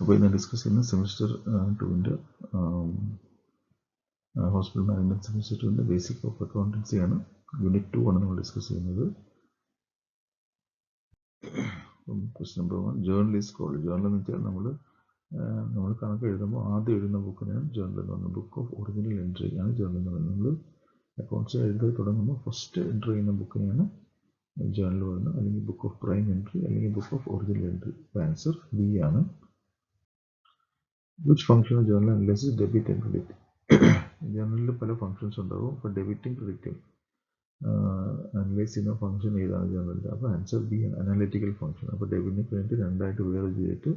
അപ്പോൾ ഇന്ന് ഡിസ്കസ് ചെയ്യുന്ന സെമിസ്റ്റർ 2ൻ്റെ ഹോസ്പിറ്റൽ മാനേജ്മെൻറ്റ് സെമിസ്റ്റർ 2ൻ്റെ ബേസിക് ഓഫ് അക്കൗണ്ടൻസി ആണ്. യൂണിറ്റ് 2 ആണ് നമ്മൾ ഡിസ്കസ് ചെയ്യുന്നത്. Question number 1, journal is called. Journal എന്ന് വെച്ചാൽ നമ്മൾ കണക്ക് എഴുതുമ്പോൾ ആദ്യം എഴുതുന്ന ബുക്കിനാണ് ജേർണൽ എന്ന് പറയുന്നത്. ബുക്ക് ഓഫ് ഒറിജിനൽ എൻട്രി ആണ് ജേർണൽ എന്ന് പറയുന്നത്. നമ്മൾ അക്കൗണ്ട്സ് എഴുതി തുടങ്ങുമ്പോൾ ഫസ്റ്റ് എൻട്രി ചെയ്യുന്ന ബുക്കിനെയാണ് ജേർണൽ പറയുന്നത്, അല്ലെങ്കിൽ ബുക്ക് ഓഫ് പ്രൈം എൻട്രി അല്ലെങ്കിൽ book of original entry. Answer B ആണ്. Which function of journal analysis debit and credit. ജേർണലിൽ പല ഫംഗ്ഷൻസ് ഉണ്ടാവും. അപ്പോൾ ഡെബിറ്റും ക്രെഡിറ്റും അനലൈസ് ചെയ്യുന്ന ഫംഗ്ഷൻ ഏതാണ് ജേർണലിൽ? അപ്പോൾ ആൻസർ ബി ആണ്, അനാലിറ്റിക്കൽ ഫംഗ്ഷൻ. അപ്പോൾ ഡെബിറ്റിന് ക്രെഡിറ്റ് രണ്ടായിട്ട് വേറെ ചെയ്തിട്ട്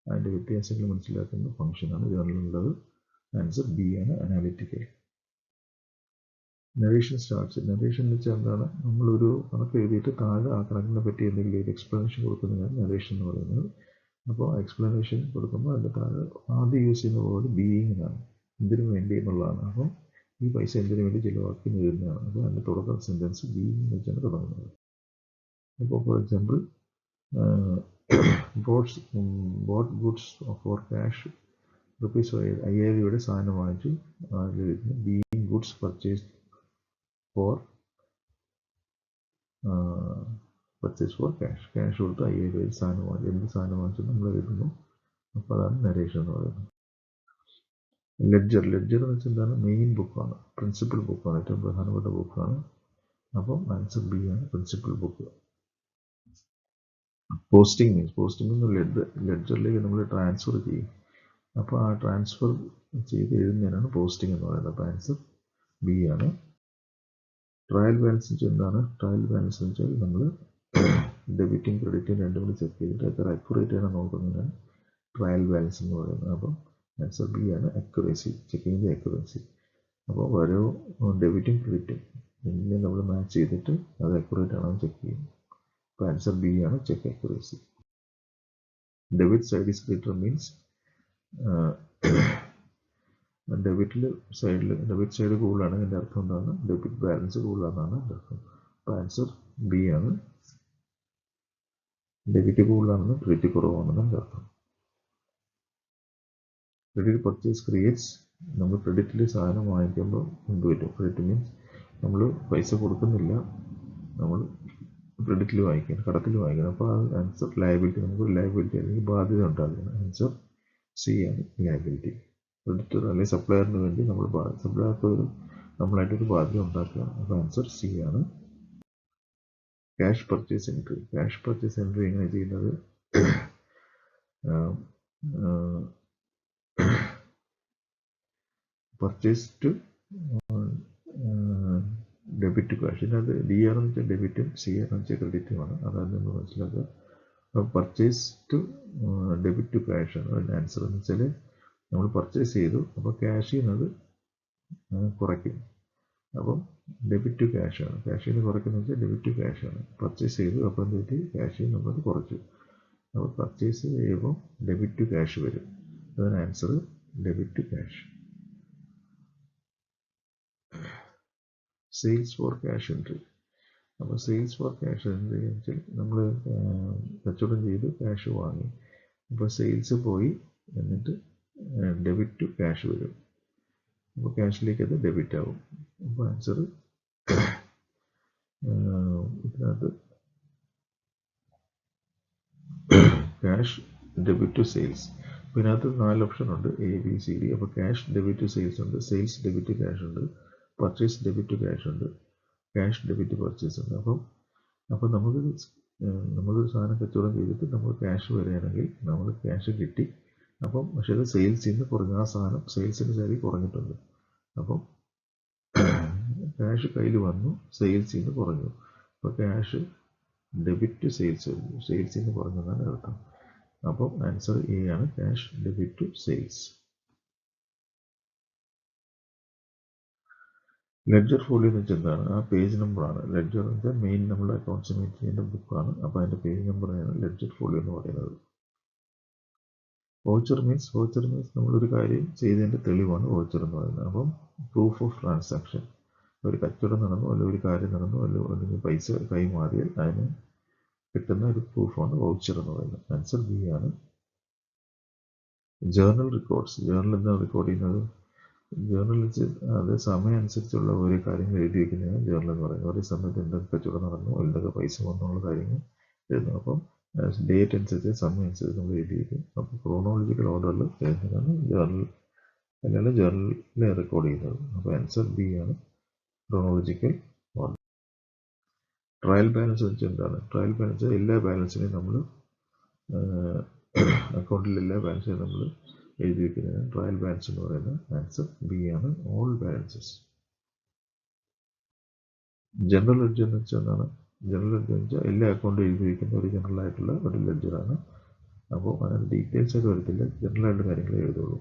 അതിൻ്റെ വ്യത്യാസങ്ങൾ മനസ്സിലാക്കുന്ന ഫംഗ്ഷനാണ് ജേർണലിലുള്ളത്. ആൻസർ ബി ആണ്, അനാലിറ്റിക്കൽ. Narration starts. നറേഷൻ എന്ന് വെച്ചാൽ എന്താണ്? നമ്മളൊരു കണക്ക് എഴുതിയിട്ട് താഴെ ആ കണക്കിനെ പറ്റി എന്തെങ്കിലും ഒരു എക്സ്പ്ലനേഷൻ കൊടുക്കുന്നതാണ് നറേഷൻ എന്ന് പറയുന്നത്. അപ്പോൾ എക്സ്പ്ലനേഷൻ കൊടുക്കുമ്പോൾ അതിൻ്റെ താഴെ ആദ്യം യൂസ് ചെയ്യുന്ന വേർഡ് ബീയിങ് എന്നാണ്, എന്തിനു വേണ്ടി എന്നുള്ളതാണ്. അപ്പം ഈ പൈസ എന്തിനു വേണ്ടി ചിലവാക്കി എഴുതുന്നതാണ്. അപ്പോൾ അതിൻ്റെ തുടക്കം സെൻറ്റൻസ് ബീയിങ് എന്ന് വെച്ചാണ് തുടങ്ങുന്നത്. അപ്പോൾ for example, boat goods for cash ₹5000 സാധനം വാങ്ങിച്ചു. Being goods purchase for cash. Cash കൊടുത്ത് 5000 സാധനം വാങ്ങിച്ചു. എന്ത് സാധനം വാങ്ങിച്ചു നമ്മൾ എഴുതുന്നു. അപ്പോൾ അതാണ് നരേഷൻ എന്ന് പറയുന്നത്. ലെഡ്ജർ എന്ന് വെച്ചാൽ എന്താണ്? മെയിൻ ബുക്കാണ്, പ്രിൻസിപ്പൽ ബുക്കാണ്, ഏറ്റവും പ്രധാനപ്പെട്ട ബുക്കാണ്. അപ്പം ആൻസർ ബി ആണ്, പ്രിൻസിപ്പൽ ബുക്ക്. പോസ്റ്റിംഗ് എന്ന് ലെഡ്ജറിലേക്ക് നമ്മൾ ട്രാൻസ്ഫർ ചെയ്യും. അപ്പോൾ ആ ട്രാൻസ്ഫർ ചെയ്ത് എഴുതുന്നതിനാണ് പോസ്റ്റിംഗ് എന്ന് പറയുന്നത്. അപ്പോൾ ആൻസർ ബി ആണ്. ട്രയൽ ബാലൻസ് വെച്ചാൽ എന്താണ്? ട്രയൽ ബാലൻസ് എന്ന് വെച്ചാൽ നമ്മൾ ഡെബിറ്റും ക്രെഡിറ്റും രണ്ടും കൂടി ചെക്ക് ചെയ്തിട്ട് എത്ര അക്യുറേറ്റ് ആണ് നോക്കുന്നതിനാണ് ട്രയൽ ബാലൻസ് എന്ന് പറയുന്നത്. അപ്പം ആൻസർ ബി ആണ്, അക്യുറസി, ചെക്കിങ് ദി അക്യുറസി. അപ്പോൾ ഓരോ ഡെബിറ്റും ക്രെഡിറ്റും എങ്ങനെ നമ്മൾ മാച്ച് ചെയ്തിട്ട് അത് അക്യുറേറ്റ് ആണോ ചെക്ക് ചെയ്യും. അപ്പോൾ ആൻസർ ബി ആണ്, check accuracy. Debit side is greater means debit side കൂടുതലാണ്. അതിൻ്റെ അർത്ഥം എന്താണ്? ഡെബിറ്റ് ബാലൻസ് കൂടുതലാണെന്നാണ് എൻ്റെ അർത്ഥം. അപ്പോൾ ആൻസർ ബി ആണ്, ഡെബിറ്റ് കൂടുതലാണെന്ന് ക്രെഡിറ്റ് കുറവാണെന്ന് എൻ്റെ അർത്ഥം. Credit purchase creates. നമ്മൾ ക്രെഡിറ്റിൽ സാധനം വാങ്ങിക്കുമ്പോൾ എന്ത് പറ്റും? ക്രെഡിറ്റ് മീൻസ് നമ്മൾ പൈസ കൊടുക്കുന്നില്ല, നമ്മൾ ക്രെഡിറ്റിൽ വാങ്ങിക്കണം, കടത്തിൽ വാങ്ങിക്കണം. അപ്പോൾ അത് ആൻസർ ലയബിലിറ്റി, നമുക്കൊരു ലയബിലിറ്റി അല്ലെങ്കിൽ ബാധ്യത ഉണ്ടാകുന്നത്. ആൻസർ സി ആണ്, ലയബിലിറ്റി. ക്രെഡിറ്റർ അല്ലെങ്കിൽ സപ്ലയറിന് വേണ്ടി സപ്ലയർക്ക് നമ്മളായിട്ടൊരു ബാധ്യത ഉണ്ടാക്കുക. അപ്പോൾ ആൻസർ സി ആണ്. Cash purchase entry. Cash purchase entry എങ്ങനെ ചെയ്യുന്നത്? Purchase to debit cash. ഇതിനകത്ത് ഡി ആർ എന്ന് വെച്ചാൽ ഡെബിറ്റും സി ആർ എന്ന് വെച്ചാൽ ക്രെഡിറ്റുമാണ്. അതാണ് നമ്മൾ മനസ്സിലാക്കുക. അപ്പോൾ purchase to debit to cash ആണ് അതിൻ്റെ ആൻസർ. എന്ന് വെച്ചാൽ നമ്മൾ പർച്ചേസ് ചെയ്തു, അപ്പോൾ ക്യാഷ് ചെയ്യുന്നത് കുറയ്ക്കും. അപ്പം ഡെബിറ്റ് ടു ക്യാഷ് ആണ്. ക്യാഷിൽ നിന്ന് കുറയ്ക്കുന്നത് വെച്ചാൽ ഡെബിറ്റ് ടു ക്യാഷ് ആണ്. പർച്ചേസ് ചെയ്തു, അപ്പോൾ എന്ത് പറ്റി? ക്യാഷിൽ നമ്മളത് കുറച്ചു. അപ്പോൾ പർച്ചേസ് ചെയ്യുമ്പോൾ ഡെബിറ്റ് ടു ക്യാഷ് വരും. അതാണ് answer, debit to cash. Sales for cash entry. അപ്പോൾ സെയിൽസ് ഫോർ ക്യാഷ് എൻട്രി എന്ന് വെച്ചാൽ നമ്മൾ കച്ചവടം ചെയ്ത് ക്യാഷ് വാങ്ങി, അപ്പോൾ സെയിൽസ് പോയി, എന്നിട്ട് ഡെബിറ്റ് ടു ക്യാഷ് വരും. അപ്പോൾ ക്യാഷിലേക്ക് അത് ഡെബിറ്റ് ആവും. അപ്പോൾ ആൻസർ ഇതിനകത്ത് ക്യാഷ് ഡെബിറ്റ് ടു സെയിൽസ്. അപ്പോൾ ഇതിനകത്ത് 4 ഓപ്ഷൻ ഉണ്ട്, എ ബി സി ഡി. അപ്പോൾ ക്യാഷ് ഡെബിറ്റ് ടു സെയിൽസ് ഉണ്ട്, സെയിൽസ് ഡെബിറ്റ് ടു ക്യാഷ് ഉണ്ട്, പർച്ചേസ് ഡെബിറ്റ് ടു ക്യാഷ് ഉണ്ട്, ക്യാഷ് ഡെബിറ്റ് പർച്ചേസ് ഉണ്ട്. അപ്പോൾ നമ്മളൊരു സാധനം കച്ചവടം ചെയ്തിട്ട് നമ്മൾ ക്യാഷ് വരികയാണെങ്കിൽ നമ്മൾ ക്യാഷ് കിട്ടി. അപ്പം പക്ഷേ അത് സെയിൽസിൽ നിന്ന് കുറഞ്ഞു, ആ സാധനം സെയിൽസിൻ്റെ സാരി കുറഞ്ഞിട്ടുണ്ട്. അപ്പം ക്യാഷ് കയ്യിൽ വന്നു, സെയിൽസിൽ നിന്ന് കുറഞ്ഞു. അപ്പോൾ ക്യാഷ് ഡെബിറ്റ് ടു സെയിൽസ് വരുന്നു, സെയിൽസിൽ നിന്ന് കുറഞ്ഞതാണ് അർത്ഥം. അപ്പം ആൻസർ എ ആണ്, cash debit to sales. Ledger folio എന്ന് വെച്ചാൽ എന്താണ്? ആ പേജ് നമ്പറാണ്. ലെഡ്ജർ എന്ന് വെച്ചാൽ മെയിൻ നമ്മുടെ അക്കൗണ്ട്സ് മെയിൻ ചെയ്യുന്ന ബുക്കാണ്. അപ്പോൾ അതിൻ്റെ പേജ് നമ്പറാണ് ലെഡ്ജർ ഫോളിയോ എന്ന് പറയുന്നത്. വൗച്ചർ മീൻസ് നമ്മളൊരു കാര്യം ചെയ്തതിൻ്റെ തെളിവാണ് വൗച്ചർ എന്ന് പറയുന്നത്. അപ്പം പ്രൂഫ് ഓഫ് ട്രാൻസാക്ഷൻ, ഒരു കച്ചവടം നടന്നു, അല്ലെങ്കിൽ ഒരു കാര്യം നടന്നു, അല്ലെങ്കിൽ പൈസ കൈമാറിയാൽ അതിന് കിട്ടുന്ന ഒരു പ്രൂഫാണ് വൗച്ചർ എന്ന് പറയുന്നത്. ആൻസർ ബി ആണ്. ജേർണൽ റെക്കോർഡ്സ്, ജേർണൽ എന്താണ് റെക്കോർഡ് ചെയ്യുന്നത്? ജേർണൽ അത് സമയം അനുസരിച്ചുള്ള ഓരോ കാര്യങ്ങൾ എഴുതി വയ്ക്കുന്നതാണ് ജേർണൽ എന്ന് പറയുന്നത്. ഒരേ സമയത്ത് എന്തൊക്കെ കച്ചവടം നടന്നു, എന്തൊക്കെ പൈസ വന്നുള്ള കാര്യങ്ങൾ എഴുതുന്നു. അപ്പം ഡേറ്റ് അനുസരിച്ച് സമയം അനുസരിച്ച് നമ്മൾ എഴുതി വയ്ക്കും. അപ്പോൾ ക്രോണോളജിക്കൽ ഓർഡറിൽ എഴുതുന്നതാണ് ജേർണൽ, അല്ലെങ്കിൽ ജേർണലിൽ റെക്കോർഡ് ചെയ്യുന്നത്. അപ്പോൾ ആൻസർ ബി ആണ്, ക്രോണോളജിക്കൽ ഓർഡർ. ട്രയൽ ബാലൻസ് വെച്ചാൽ എന്താണ്? ട്രയൽ ബാലൻസ് എല്ലാ ബാലൻസിനെയും നമ്മൾ അക്കൗണ്ടിൽ എല്ലാ ബാലൻസിനെയും നമ്മൾ എഴുതി വയ്ക്കുന്നതിന് ട്രയൽ ബാലൻസ് എന്ന് പറയുന്നത്. ആൻസർ ബി ആണ്, ഓൾ ബാലൻസസ്. ജനറൽ ലെഡ്ജർ എന്ന് വെച്ചാൽ എന്താണ്? ജനറൽ ലെഡ്ജർ എന്ന് വെച്ചാൽ എല്ലാ അക്കൗണ്ടും എഴുതി വയ്ക്കുന്ന ഒരു ജനറൽ ആയിട്ടുള്ള ഒരു ലെഡ്ജറാണ്. അപ്പോൾ അതിനകത്ത് ഡീറ്റെയിൽസ് ആയിട്ട് വരത്തില്ല, ജനറൽ ആയിട്ട് കാര്യങ്ങളെ എഴുതുള്ളൂ.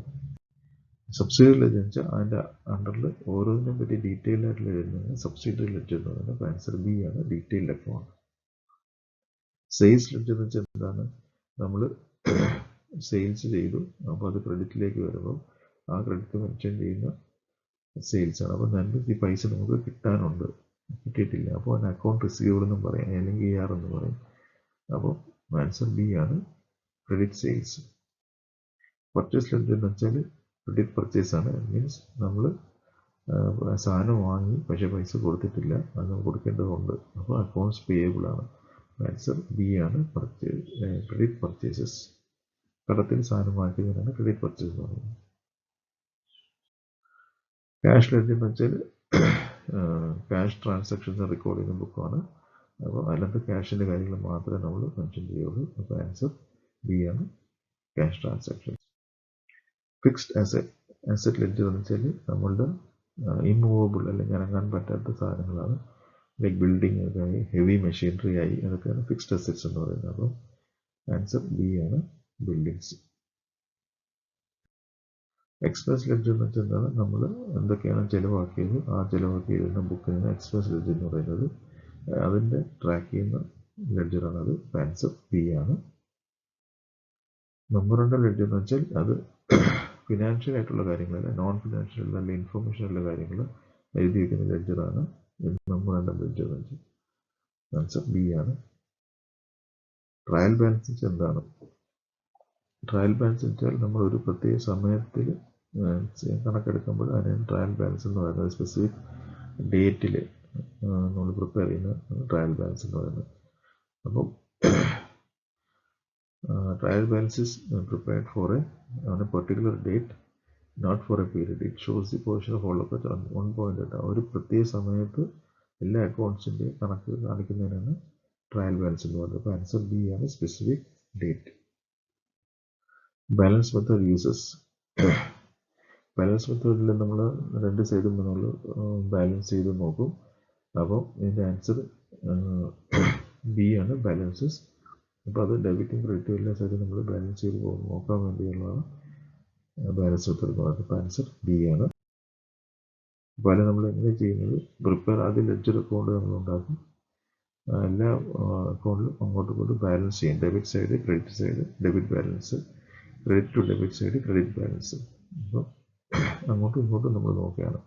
സബ്സിഡിയറി ലെഡ്ജർ എന്ന് വെച്ചാൽ അതിൻ്റെ അണ്ടറിൽ ഓരോന്നിനെ പറ്റി ഡീറ്റെയിൽ ആയിട്ടുള്ള എഴുതുന്നതിന് സബ്സിഡിയറി ലെഡ്ജർ എന്ന് പറയുന്നത്. അപ്പോൾ ആൻസർ ബി ആണ്, ഡീറ്റെയിൽഡ് അക്കൗണ്ട്. സെയിൽസ് ലെഡ്ജർ എന്ന് വെച്ചാൽ എന്താണ്? നമ്മൾ സെയിൽസ് ചെയ്തു, അപ്പോൾ അത് ക്രെഡിറ്റിലേക്ക് വരുമ്പോൾ ആ ക്രെഡിറ്റ് മെൻഷൻ ചെയ്യുന്ന സെയിൽസ് ആണ്. അപ്പോൾ നമുക്ക് ഈ പൈസ നമുക്ക് കിട്ടാനുണ്ട്, കിട്ടിയിട്ടില്ല, അപ്പോൾ അതിന് അക്കൗണ്ട് റിസീവബിൾ എന്നും പറയാം, അല്ലെങ്കിൽ AR എന്ന് പറയും. അപ്പോൾ ആൻസർ ബി ആണ്, ക്രെഡിറ്റ് സെയിൽസ്. പർച്ചേസ് ലെഡ്ജർ എന്ന് വെച്ചാൽ ക്രെഡിറ്റ് പർച്ചേസ് ആണ്. മീൻസ് നമ്മൾ സാധനം വാങ്ങി പക്ഷേ പൈസ കൊടുത്തിട്ടില്ല, അത് കൊടുക്കേണ്ടതുണ്ട്, അപ്പോൾ അക്കൗണ്ട്സ് പേയബിൾ ആണ്. ആൻസർ ബി ആണ്, ക്രെഡിറ്റ് പർച്ചേസസ്. കടത്തിൽ സാധനം വാങ്ങിക്കുന്നതിനാണ് ക്രെഡിറ്റ് പർച്ചേസ് എന്ന് പറയുന്നത്. ക്യാഷ് ലെഡ്ജർ എന്ന് വെച്ചാൽ ക്യാഷ് ട്രാൻസാക്ഷൻസ് റെക്കോർഡ് ചെയ്യുന്ന ബുക്കാണ്. അപ്പോൾ അതിനകത്ത് ക്യാഷിൻ്റെ കാര്യങ്ങൾ മാത്രമേ നമ്മൾ മെൻഷൻ ചെയ്യുള്ളൂ. അപ്പോൾ ആൻസർ ബി ആണ്, cash transactions. Fixed asset ledger എന്ന് വെച്ചാൽ നമ്മളുടെ ഇമ്മൂവബിൾ അല്ലെങ്കിൽ അനങ്ങാൻ പറ്റാത്ത സാധനങ്ങളാണ്. ലൈക്ക് ബിൽഡിംഗ് ഒക്കെ ആയി, ഹെവി മെഷീനറി ആയി, അതൊക്കെയാണ് ഫിക്സ്ഡ് അസറ്റ്സ് എന്ന് പറയുന്നത്. അപ്പോൾ ആൻസർ ബി ആണ്, ബിൽഡിങ്സ്. എക്സ്പ്രസ് ലെഡ്ജർ എന്ന് വെച്ചാൽ എന്താണ്? നമ്മൾ എന്തൊക്കെയാണ് ചിലവാക്കിയത്, ആ ചിലവാക്കിയിരുന്ന ബുക്കിനാണ് എക്സ്പ്രസ് ലെഡ്ജർ എന്ന് പറയുന്നത്. അതിൻ്റെ ട്രാക്ക് ചെയ്യുന്ന ലെഡ്ജറാണ് അത്. ആൻസർ ബി ആണ്. മെമ്മോറണ്ടം ലെഡ്ജർ എന്ന് വെച്ചാൽ അത് ഫിനാൻഷ്യൽ ആയിട്ടുള്ള കാര്യങ്ങളല്ല, നോൺ ഫിനാൻഷ്യൽ നല്ല ഇൻഫർമേഷനുള്ള കാര്യങ്ങൾ എഴുതി വയ്ക്കുന്ന ലെഡ്ജറാണ് മെമ്മോറണ്ടം ലെഡ്ജർ എന്ന് വെച്ചാൽ. ആൻസർ ബി ആണ്. ട്രയൽ ബാലൻസ് എന്താണ്? ട്രയൽ ബാലൻസ് വെച്ചാൽ നമ്മൾ ഒരു പ്രത്യേക സമയത്തിൽ കണക്കെടുക്കുമ്പോൾ അതിനാണ് ട്രയൽ ബാലൻസ് എന്ന് പറയുന്നത്. സ്പെസിഫിക് ഡേറ്റിൽ നമ്മൾ പ്രിപ്പയർ ചെയ്യുന്ന ട്രയൽ ബാലൻസ് എന്ന് പറയുന്നത്. അപ്പം trial balance is prepared for a particular date, not for a period. It shows the position of all of the one point. ഒരു പ്രത്യേക സമയത്ത് എല്ലാ അക്കൗണ്ട്സിൻ്റെയും കണക്ക് കാണിക്കുന്നതിനാണ് ട്രയൽ ബാലൻസ് എന്ന് പറയുന്നത്. അപ്പോൾ ആൻസർ ബി ആണ്, specific date. Balance method uses. Balance മെത്തേഡിൽ നമ്മൾ രണ്ട് സൈഡും നമ്മൾ ബാലൻസ് ചെയ്ത് നോക്കും. അപ്പോൾ ഇതിൻ്റെ ആൻസർ ബി ആണ്, ബാലൻസസ്. അപ്പോൾ അത് ഡെബിറ്റും ക്രെഡിറ്റും എല്ലാ സൈഡും നമ്മൾ ബാലൻസ് ചെയ്ത് നോക്കാൻ വേണ്ടിയുള്ളതാണ് ബാലൻസ് മെത്തേഡ്. അപ്പോൾ ആൻസർ ബി ആണ്. അപ്പോൾ അതിൽ നമ്മൾ എങ്ങനെ ചെയ്യുന്നത്? പ്രിപ്പയർ ആദ്യം ലെഡ്ജർ അക്കൗണ്ട് നമ്മൾ ഉണ്ടാക്കും. എല്ലാ അക്കൗണ്ടിലും അങ്ങോട്ടും ഇങ്ങോട്ടും ബാലൻസ് ചെയ്യും. Debit side, credit side, debit balance, credit to debit side, credit balance. അപ്പോൾ അങ്ങോട്ടും ഇങ്ങോട്ടും നമ്മൾ നോക്കുകയാണ്.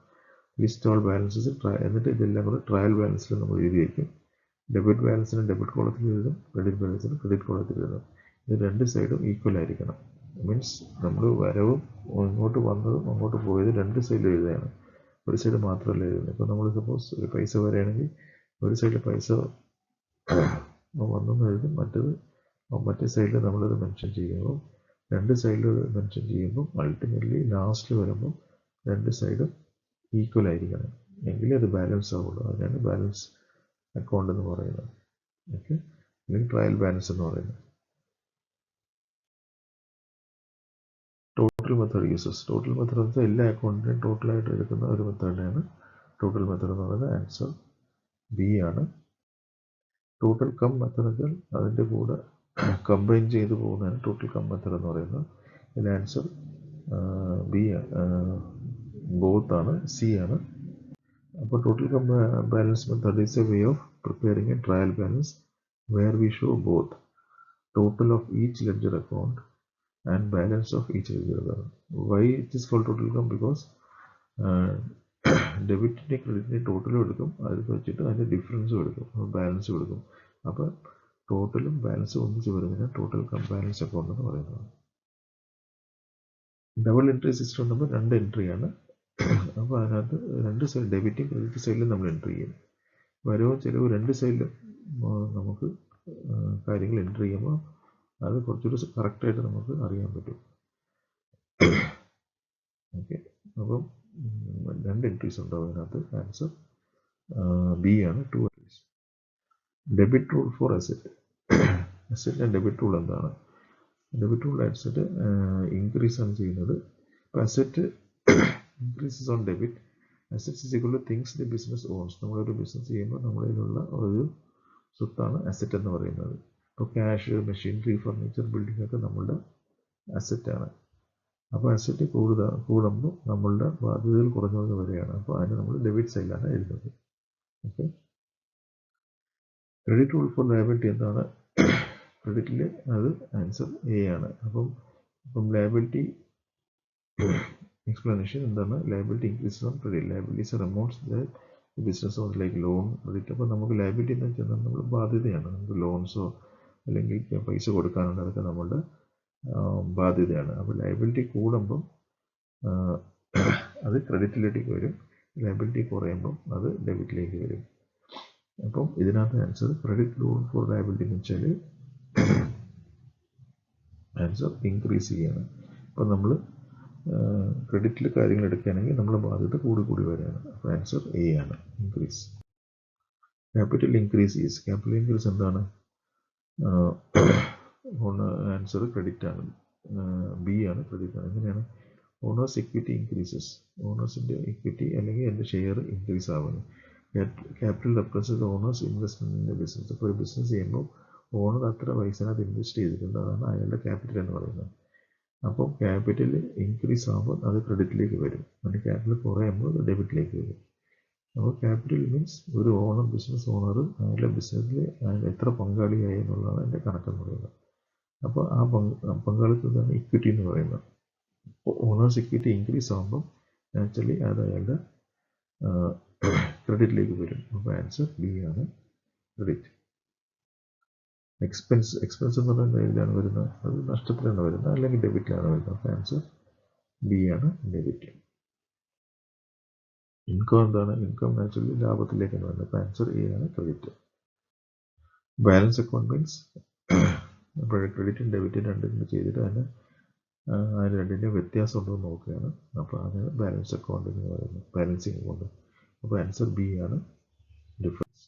List all balances. എന്നിട്ട് ഇതെല്ലാം കൂടെ ട്രയൽ ബാലൻസിൽ നമ്മൾ എഴുതി വയ്ക്കും. ഡെബിറ്റ് ബാലൻസിന് ഡെബിറ്റ് കോളത്തിൽ എഴുതും, ക്രെഡിറ്റ് ബാലൻസിന് ക്രെഡിറ്റ് കോളത്തിൽ എഴുതും. ഇത് രണ്ട് സൈഡും ഈക്വൽ ആയിരിക്കണം. മീൻസ് നമ്മൾ വരവും ഇങ്ങോട്ട് വന്നതും അങ്ങോട്ട് പോയത് രണ്ട് സൈഡിൽ എഴുതുകയാണ്, ഒരു സൈഡ് മാത്രമല്ല എഴുതുന്നത്. ഇപ്പോൾ നമ്മൾ സപ്പോസ് ഒരു പൈസ വരികയാണെങ്കിൽ ഒരു സൈഡിൽ പൈസ വന്നെന്ന് എഴുതും, മറ്റേ സൈഡിൽ നമ്മളത് മെൻഷൻ ചെയ്യുമ്പോൾ, രണ്ട് സൈഡിൽ മെൻഷൻ ചെയ്യുമ്പോൾ അൾട്ടിമേറ്റ്ലി ലാസ്റ്റ് വരുമ്പോൾ രണ്ട് സൈഡും ഈക്വൽ ആയിരിക്കണം, എങ്കിലേ അത് ബാലൻസ് ആവുള്ളൂ. അതിനാണ് ബാലൻസ് അക്കൗണ്ട് എന്ന് പറയുന്നത്. ഓക്കെ, അല്ലെങ്കിൽ ട്രയൽ ബാലൻസ് എന്ന് പറയുന്നത്. Total method uses. Total method എന്ന് വെച്ചാൽ എല്ലാ അക്കൗണ്ടിനെയും ടോട്ടലായിട്ട് എടുക്കുന്ന ഒരു മെത്തേഡിനെയാണ് ടോട്ടൽ മെത്തേഡ് എന്ന് പറയുന്നത്. ആൻസർ ബി ആണ്. ടോട്ടൽ കം മെത്തേഡ് വെച്ചാൽ അതിൻ്റെ കൂടെ കമ്പൈൻ ചെയ്ത് പോകുന്നതാണ് ടോട്ടൽ കം മെത്തേഡ് എന്ന് പറയുന്നത്. ഇതിൻ്റെ ആൻസർ ബി ബോത്ത് ആണ്, സി ആണ്. അപ്പോൾ total cum balance method is a way of preparing a trial balance where we show both total of each ledger account and balance of each ledger account. Why it is called total cum? Because ഡെബിറ്റിൻ്റെ ക്രെഡിറ്റിൻ്റെ ടോട്ടലും എടുക്കും, അതിൽ വെച്ചിട്ട് അതിൻ്റെ ഡിഫറൻസും എടുക്കും, ബാലൻസും എടുക്കും. അപ്പോൾ ടോട്ടലും ബാലൻസും ഒന്നിച്ച് വരുന്നതിന് ടോട്ടൽ കം ബാലൻസ് അക്കൗണ്ട് എന്ന് പറയുന്നത്. ഡബിൾ എൻട്രി സിസ്റ്റം ഉണ്ടെങ്കിൽ 2 എൻട്രിയാണ്. അപ്പോൾ അതിനകത്ത് 2 സൈഡ് ഡെബിറ്റും ക്രെഡിറ്റ് സൈഡിലും നമ്മൾ എൻട്രി ചെയ്യും. വരവും ചിലവ് 2 സൈഡിലും നമുക്ക് കാര്യങ്ങൾ എൻട്രി ചെയ്യുമ്പോൾ അത് കുറച്ചുകൂടി കറക്റ്റായിട്ട് നമുക്ക് അറിയാൻ പറ്റും. ഓക്കെ, അപ്പം 2 എൻട്രീസ് ഉണ്ടാവും അതിനകത്ത്. ആൻസർ ബി ആണ്, 2 entries. Debit rule for asset. അസെറ്റിൻ്റെ ഡെബിറ്റ് റൂൾ എന്താണ്? ഡെബിറ്റ് റൂൾ അസെറ്റ് ഇൻക്രീസ് ആണ് ചെയ്യുന്നത്. ഇപ്പോൾ asset increases on debit. Assets is equal to things the business owns. നമ്മളൊരു ബിസിനസ് ചെയ്യുമ്പോൾ നമ്മളിലുള്ള ഒരു സ്വത്താണ് അസെറ്റ് എന്ന് പറയുന്നത്. ഇപ്പോൾ ക്യാഷ്, മെഷീനറി, ഫർണിച്ചർ, ബിൽഡിംഗ് ഒക്കെ നമ്മളുടെ അസെറ്റാണ്. അപ്പോൾ അസെറ്റ് കൂടുമ്പോൾ നമ്മളുടെ ബാധ്യതകൾ കുറഞ്ഞു വരികയാണ്. അപ്പോൾ അതിന് നമ്മൾ ഡെബിറ്റ് സൈഡിലാണ് എഴുതുന്നത്. Okay, credit rule for liability എന്താണ്? ക്രെഡിറ്റിൽ അത് ആൻസർ എ ആണ്. അപ്പം ലയബിലിറ്റി എക്സ്പ്ലനേഷൻ എന്താണ്? Liability increases on credit. Liabilities are amounts that business own like loan, credit. അപ്പോൾ നമുക്ക് ലയബിലിറ്റി എന്ന് വെച്ചാൽ നമ്മൾ ബാധ്യതയാണ്. നമുക്ക് ലോൺസോ അല്ലെങ്കിൽ പൈസ കൊടുക്കാനുണ്ട്, അതൊക്കെ നമ്മളുടെ ബാധ്യതയാണ്. അപ്പോൾ ലയബിലിറ്റി കൂടുമ്പം അത് ക്രെഡിറ്റിലേക്ക് വരും, ലയബിലിറ്റി കുറയുമ്പം അത് ഡെബിറ്റിലേക്ക് വരും. അപ്പം ഇതിനകത്ത് answer credit rule for liability എന്ന് വെച്ചാൽ ആൻസർ ഇൻക്രീസ് ചെയ്യാണ്. അപ്പം നമ്മൾ ക്രെഡിറ്റിൽ കാര്യങ്ങൾ എടുക്കുകയാണെങ്കിൽ നമ്മുടെ ബാധ്യത കൂടി വരികയാണ്. അപ്പോൾ ആൻസർ എ ആണ്, increase. Capital increase is. Capital increase എന്താണ്? ആൻസർ ക്രെഡിറ്റ് ആണ്, ബി ആണ്, ക്രെഡിറ്റ് ആണ്. എങ്ങനെയാണ്? Owner's equity increases. ഓണേഴ്സിൻ്റെ ഇക്വിറ്റി അല്ലെങ്കിൽ എൻ്റെ ഷെയർ ഇൻക്രീസ് ആവുന്നു. Capital represent owner's investment in business. അപ്പോൾ ഒരു ബിസിനസ് ചെയ്യുമ്പോൾ ഓണർ അത്ര പൈസനകത്ത് ഇൻവെസ്റ്റ് ചെയ്തിട്ടുണ്ട്, അതാണ് അയാളുടെ ക്യാപിറ്റൽ എന്ന് പറയുന്നത്. അപ്പോൾ ക്യാപിറ്റൽ ഇൻക്രീസ് ആകുമ്പോൾ അത് ക്രെഡിറ്റിലേക്ക് വരും, അതിൻ്റെ ക്യാപിറ്റൽ കുറയുമ്പോൾ അത് ഡെബിറ്റിലേക്ക് വരും. അപ്പോൾ ക്യാപിറ്റൽ മീൻസ് ഒരു ഓണർ, ബിസിനസ് ഓണർ അയാളുടെ ബിസിനസ്സിൽ എത്ര പങ്കാളിയായി എന്നുള്ളതാണ് എൻ്റെ കണക്കെന്ന് പറയുന്നത്. അപ്പോൾ ആ പങ്കാളിത്തതാണ് ഇക്വിറ്റി എന്ന് പറയുന്നത്. ഓണേഴ്സ് ഇക്വിറ്റി ഇൻക്രീസ് ആകുമ്പം നാച്ചുറലി അത് അയാളുടെ ക്രെഡിറ്റിലേക്ക് വരും. അപ്പോൾ ആൻസർ ബി ആണ്, ക്രെഡിറ്റ്. എക്സ്പെൻസ് എന്ന് പറയുന്നത് ഇതിലാണ് വരുന്നത്, അത് നഷ്ടത്തിലാണ് വരുന്നത് അല്ലെങ്കിൽ ഡെബിറ്റിലാണ് വരുന്നത്. അപ്പോൾ ആൻസർ ബി ആണ്, ഡെബിറ്റ്. ഇൻകം എന്താണ്? ഇൻകം നാച്ചുറലി ലാഭത്തിലേക്കാണ് വരുന്നത്. അപ്പോൾ ആൻസർ എ ആണ്, ക്രെഡിറ്റ്. ബാലൻസ് അക്കൗണ്ട് മീൻസ് അപ്പോൾ ക്രെഡിറ്റും ഡെബിറ്റും രണ്ടും ചെയ്തിട്ട് അതിന് രണ്ടിൻ്റെ വ്യത്യാസം ഉണ്ടോ എന്ന് നോക്കുകയാണ്. അപ്പോൾ അതിന് ബാലൻസ് അക്കൗണ്ട് എന്ന് പറയുന്നത്, ബാലൻസിങ് അക്കൗണ്ട്. അപ്പോൾ ആൻസർ ബി ആണ്, ഡിഫറൻസ്.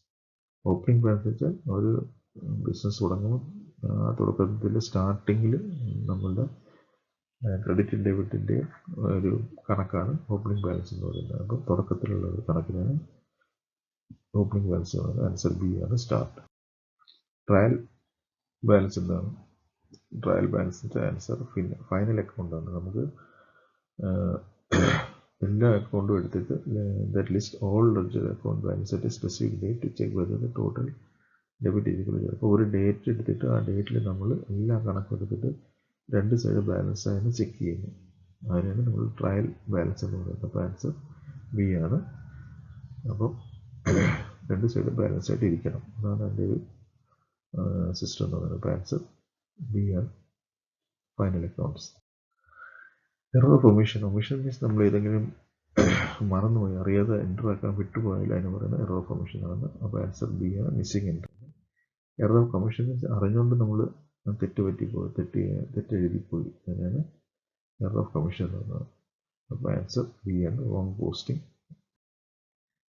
ഓപ്പണിംഗ് ബാലൻസ് വെച്ചാൽ ഒരു ബിസിനസ് തുടങ്ങുമ്പോൾ തുടക്കത്തിൽ സ്റ്റാർട്ടിങ്ങിൽ നമ്മളുടെ ക്രെഡിറ്റും ഡെബിറ്റിൻ്റെ ഒരു കണക്കാണ് ഓപ്പണിംഗ് ബാലൻസ് എന്ന് പറയുന്നത്. അപ്പോൾ തുടക്കത്തിലുള്ള ഒരു കണക്കിനാണ് ഓപ്പണിംഗ് ബാലൻസ് എന്ന് പറയുന്നത്. ആൻസർ ബി ആണ്, സ്റ്റാർട്ട്. ട്രയൽ ബാലൻസ് എന്താണ്? ട്രയൽ ബാലൻസിൻ്റെ ആൻസർ ഫൈനൽ അക്കൗണ്ടാണ്. നമുക്ക് എല്ലാ അക്കൗണ്ടും എടുത്തിട്ട് that list all ledger account balance at a specific date to check whether the total debit equal. അപ്പോൾ ഒരു ഡേറ്റ് എടുത്തിട്ട് ആ ഡേറ്റിൽ നമ്മൾ എല്ലാ കണക്കും എടുത്തിട്ട് രണ്ട് സൈഡ് ബാലൻസ് ആയെന്ന് ചെക്ക് ചെയ്യുന്നു. അതിനാണ് നമ്മൾ ട്രയൽ ബാലൻസ് എന്ന് പറയുന്നത്. അപ്പോൾ ആൻസർ ബി ആണ്. അപ്പം രണ്ട് സൈഡ് ബാലൻസ് ആയിട്ട് ഇരിക്കണം, അതാണ് എൻ്റെ ഒരു സിസ്റ്റം എന്ന് പറയുന്നത്. അപ്പോൾ ആൻസർ ബി ആണ്, final accounts. Error of omission. Omission means നമ്മൾ ഏതെങ്കിലും മറന്നുപോയി, അറിയാതെ എൻ്റർ ആക്കാൻ വിട്ടുപോയാൽ അതിന് പറയുന്നത് എറർ ഓഫ് ഒമിഷൻ ആണ്. അപ്പോൾ ആൻസർ ബി ആണ്, missing entry. Error of commission means അറിഞ്ഞുകൊണ്ട് നമ്മൾ തെറ്റെഴുതിപ്പോയി, അതിനാണ് എറർ ഓഫ് കമ്മീഷൻ എന്ന് പറയുന്നത്. അപ്പോൾ ആൻസർ ബി ആണ്, wrong posting.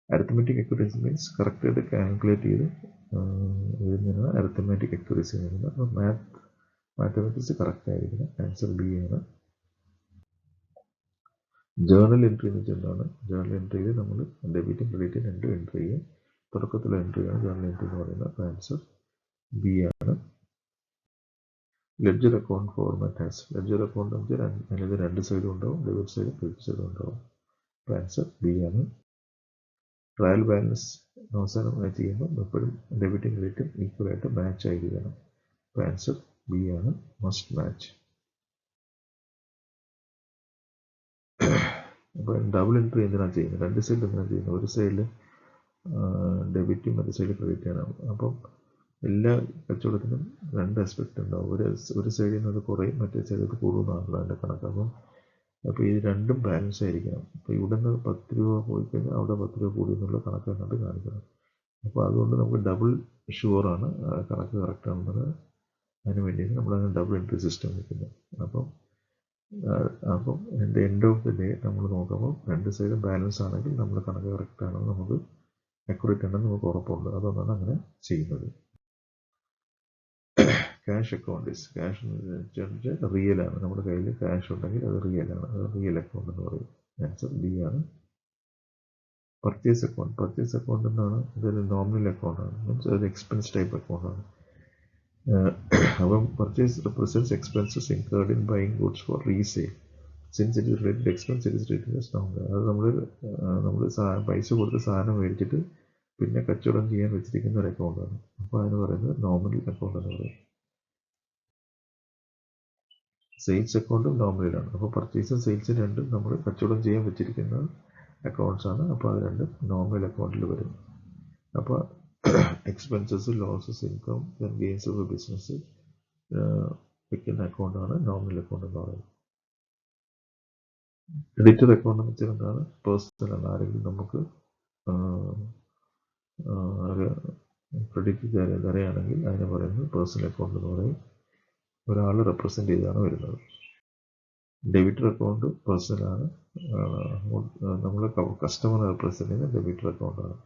Arithmetic accuracy means കറക്റ്റായിട്ട് കാൽക്കുലേറ്റ് ചെയ്ത് എഴുതുന്നതിനാണ് അരിത്തമെറ്റിക് അക്യുറസി എന്ന് പറയുന്നത്. അപ്പോൾ മാത്തമാറ്റിക്സ് കറക്റ്റ് ആയിരിക്കണം. ആൻസർ ബി ആണ്. ജേർണൽ എൻട്രി എന്ന് വെച്ചാൽ എന്താണ്? ജേർണൽ എൻട്രിയിൽ നമ്മൾ ഡെബിറ്റും ക്രെഡിറ്റും രണ്ടും എൻട്രി ചെയ്യും. തുടക്കത്തിലുള്ള എൻട്രിയാണ് ജേർണൽ എൻട്രി എന്ന് പറയുന്നത്. അപ്പോൾ ആൻസർ ബി ആണ്. Ledger account format as. Ledger account എന്ന് വെച്ചാൽ അതിനകത്ത് രണ്ട് സൈഡും ഉണ്ടാവും, ഡെബിറ്റ് സൈഡും ക്രെഡിറ്റ് സൈഡും ഉണ്ടാവും. അപ്പോൾ ആൻസർ ബി ആണ്. ട്രയൽ ബാലൻസ് അവസാനമായി ചെയ്യുമ്പോൾ എപ്പോഴും ഡെബിറ്റും ക്രെഡിറ്റും ഈക്വലായിട്ട് മാച്ച് ആയിരിക്കണം. അപ്പോൾ ആൻസർ ബി ആണ്, മസ്റ്റ് മാച്ച്. അപ്പോൾ ഡബിൾ എൻട്രി എന്തിനാണ് ചെയ്യുന്നത്? രണ്ട് സൈഡിൽ എന്തിനാണ് ചെയ്യുന്നത്? ഒരു സൈഡിൽ ഡെബിറ്റും മറ്റേ സൈഡിൽ ക്രെഡിറ്റാണ്. അപ്പം എല്ലാ കച്ചവടത്തിനും രണ്ട് ആസ്പെക്റ്റ് ഉണ്ടാവും. ഒരു സൈഡിൽ നിന്ന് അത് കുറയും, മറ്റേ സൈഡിൽ അത് കൂടുന്നതാണല്ലോ അതിൻ്റെ കണക്ക്. അപ്പം അപ്പോൾ ഇത് രണ്ടും ബാലൻസ് ആയിരിക്കണം. അപ്പോൾ ഇവിടെ നിന്ന് 10 രൂപ പോയി കഴിഞ്ഞാൽ അവിടെ 10 രൂപ കൂടി എന്നുള്ള കണക്ക് കണ്ട് കാണിക്കണം. അപ്പോൾ അതുകൊണ്ട് നമുക്ക് ഡബിൾ ഷുവറാണ് കണക്ക് കറക്റ്റ് ആണെന്നത്. അതിന് വേണ്ടിയാണ് നമ്മളങ്ങനെ ഡബിൾ എൻട്രി സിസ്റ്റം വയ്ക്കുന്നത്. അപ്പം എൻഡ് ഓഫ് ദി ഡേ നമ്മൾ നോക്കുമ്പോൾ രണ്ട് സൈഡും ബാലൻസ് ആണെങ്കിൽ നമ്മൾ കണക്ക് കറക്റ്റ് ആണെന്ന് നമുക്ക് അക്യുറേറ്റ് ആണെന്ന് നമുക്ക് ഉറപ്പുണ്ട്. അതുകൊണ്ടാണ് അങ്ങനെ ചെയ്യുന്നത്. ക്യാഷ് അക്കൗണ്ട് ക്യാഷ് റിയൽ ആണ്. നമ്മുടെ കയ്യിൽ ക്യാഷ് ഉണ്ടെങ്കിൽ അത് റിയൽ ആണ്. അത് റിയൽ അക്കൗണ്ട് എന്ന് പറയും. ആൻസർ ബി ആണ്. പർച്ചേസ് അക്കൗണ്ട് എന്നാണ് ഇതൊരു നോമിനൽ അക്കൗണ്ട് ആണ്. മീൻസ് ഒരു എക്സ്പെൻസ് ടൈപ്പ് അക്കൗണ്ട് ആണ്. അപ്പം purchase represents expenses incurred in buying goods for resale. Since it is related expense, it is treated as nominal. അത് നമ്മൾ പൈസ കൊടുത്ത് സാധനം മേടിച്ചിട്ട് പിന്നെ കച്ചവടം ചെയ്യാൻ വെച്ചിരിക്കുന്ന ഒരു അക്കൗണ്ടാണ്. അപ്പോൾ അതിന് പറയുന്നത് നോമിനൽ അക്കൗണ്ട് എന്ന് പറയും. സെയിൽസ് അക്കൗണ്ടും നോമിനലാണ്. അപ്പോൾ പർച്ചേസും സെയിൽസും രണ്ടും നമ്മൾ കച്ചവടം ചെയ്യാൻ വെച്ചിരിക്കുന്ന അക്കൗണ്ട്സ് ആണ്. അപ്പോൾ അത് രണ്ടും നോമിനൽ അക്കൗണ്ടിൽ വരും. അപ്പോൾ expenses, losses, income, gains of business വെക്കുന്ന അക്കൗണ്ടാണ് നോമിനൽ അക്കൗണ്ട് എന്ന് പറയുന്നത്. ക്രെഡിറ്റർ അക്കൗണ്ട് എന്ന് വെച്ചാൽ എന്താണ്? പേഴ്സണൽ ആണ്. ആരെങ്കിലും നമുക്ക് ക്രെഡിറ്റ് തരികയാണെങ്കിൽ അതിനെ പറയുന്നത് പേഴ്സണൽ അക്കൗണ്ട് എന്ന് പറയും. ഒരാൾ റെപ്രസെൻ്റ് ചെയ്താണ് വരുന്നത്. ഡെബിറ്റർ അക്കൗണ്ട് പേഴ്സണൽ ആണ്. നമ്മൾ കസ്റ്റമർ റെപ്രസെൻ്റ് ചെയ്യുന്ന ഡെബിറ്റർ അക്കൗണ്ടാണ്.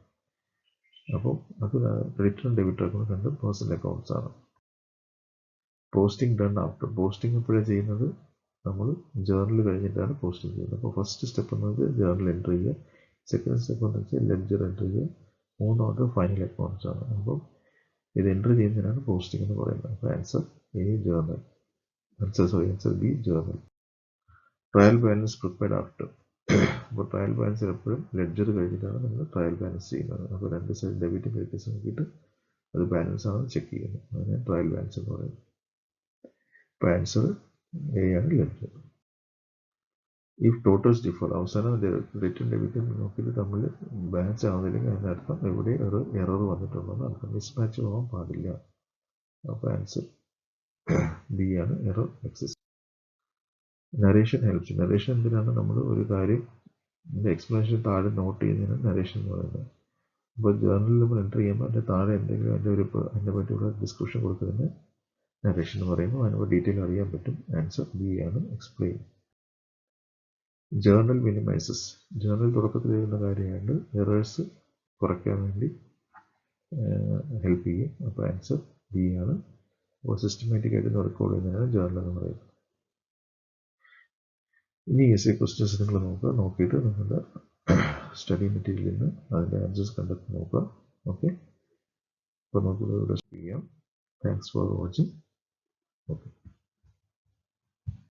അപ്പം അത് ക്രെഡിറ്ററും ഡെബിറ്റർ അക്കൗണ്ട് രണ്ടും പേഴ്സണൽ അക്കൗണ്ട്സ് ആണ്. Posting done after. പോസ്റ്റിംഗ് എപ്പോഴാണ് ചെയ്യുന്നത്? നമ്മൾ ജേർണൽ കഴിഞ്ഞിട്ടാണ് പോസ്റ്റിംഗ് ചെയ്യുന്നത്. അപ്പോൾ ഫസ്റ്റ് സ്റ്റെപ്പ് എന്ന് വെച്ചാൽ ജേർണൽ എൻട്രി ചെയ്യുക. സെക്കൻഡ് സ്റ്റെപ്പ് എന്ന് വെച്ചാൽ ലെഡ്ജർ എൻട്രി ചെയ്യുക. മൂന്നാമത് ഫൈനൽ അക്കൗണ്ട്സ് ആണ്. അപ്പം ഇത് എൻട്രി ചെയ്യുന്നതിനാണ് പോസ്റ്റിംഗ് എന്ന് പറയുന്നത്. അപ്പോൾ answer A journal. Answer B journal. Trial balance prepared after. അപ്പോൾ ട്രയൽ ബാലൻസ് എപ്പോഴും ലെഡ്ജർ കഴിഞ്ഞിട്ടാണ് നമ്മൾ ട്രയൽ ബാലൻസ് ചെയ്യുന്നത്. അപ്പോൾ രണ്ട് സൈഡ് ഡെബിറ്റും ക്രെഡിറ്റും നോക്കിയിട്ട് അത് ബാലൻസ് ആണെന്ന് ചെക്ക് ചെയ്യുന്നത്. അതിനെ ട്രയൽ ബാലൻസ് എന്ന് പറയുന്നത്. അപ്പോൾ ആൻസർ എ ആണ് ലെഡ്ജർ. ഇഫ് ടോട്ടൽസ് ഡിഫർ, അവസാനം ക്രെഡിറ്റും ഡെബിറ്റും നോക്കിയിട്ട് തമ്മിൽ ബാലൻസ് ആവുന്നില്ലെങ്കിൽ അതിനർത്ഥം എവിടെ ഒരു എറർ വന്നിട്ടുണ്ടെന്ന് അർത്ഥം. മിസ്മാച്ച് ആവാൻ പാടില്ല. അപ്പോൾ ആൻസർ ബി ആണ്, error exist. Narration helps. Narration എന്തിനാണ്? നമ്മൾ ഒരു കാര്യം എക്സ്പ്ലനേഷൻ താഴെ നോട്ട് ചെയ്യുന്നതിനാണ് നരേഷൻ എന്ന് പറയുന്നത്. അപ്പോൾ ജേർണലിൽ നമ്മൾ എൻ്റർ ചെയ്യുമ്പോൾ അതിൻ്റെ താഴെ എന്തെങ്കിലും അതിൻ്റെ പറ്റിയുള്ള ഡിസ്ക്രിപ്ഷൻ കൊടുക്കുന്നതിന് നരേഷൻ എന്ന് പറയുമ്പോൾ അതിനുള്ള ഡീറ്റെയിൽ അറിയാൻ പറ്റും. ആൻസർ ബി ആണ്, എക്സ്പ്ലെയിൻ. Journal minimises. ജേർണൽ തുടക്കത്തിൽ എഴുതുന്ന കാര്യമായിട്ട് എറേഴ്സ് കുറയ്ക്കാൻ വേണ്ടി ഹെൽപ്പ് ചെയ്യും. അപ്പോൾ ആൻസർ ബി ആണ്. അപ്പോൾ സിസ്റ്റമാറ്റിക് ആയിട്ട് റെക്കോർഡ് ചെയ്യുന്നതിനാണ് ജേർണൽ എന്ന് പറയുന്നത്. ഇനി എസ്എ ക്വസ്റ്റ്യൻസ് നിങ്ങൾ നോക്കുക. നോക്കിയിട്ട് നിങ്ങളുടെ സ്റ്റഡി മെറ്റീരിയലിൽ നിന്ന് അതിൻ്റെ ആൻസേഴ്സ് കണ്ടെത്തി നോക്കുക. ഓക്കെ, അപ്പോൾ നമുക്ക് ഇവിടെ ചെയ്യാം. Thanks for watching. ഓക്കെ.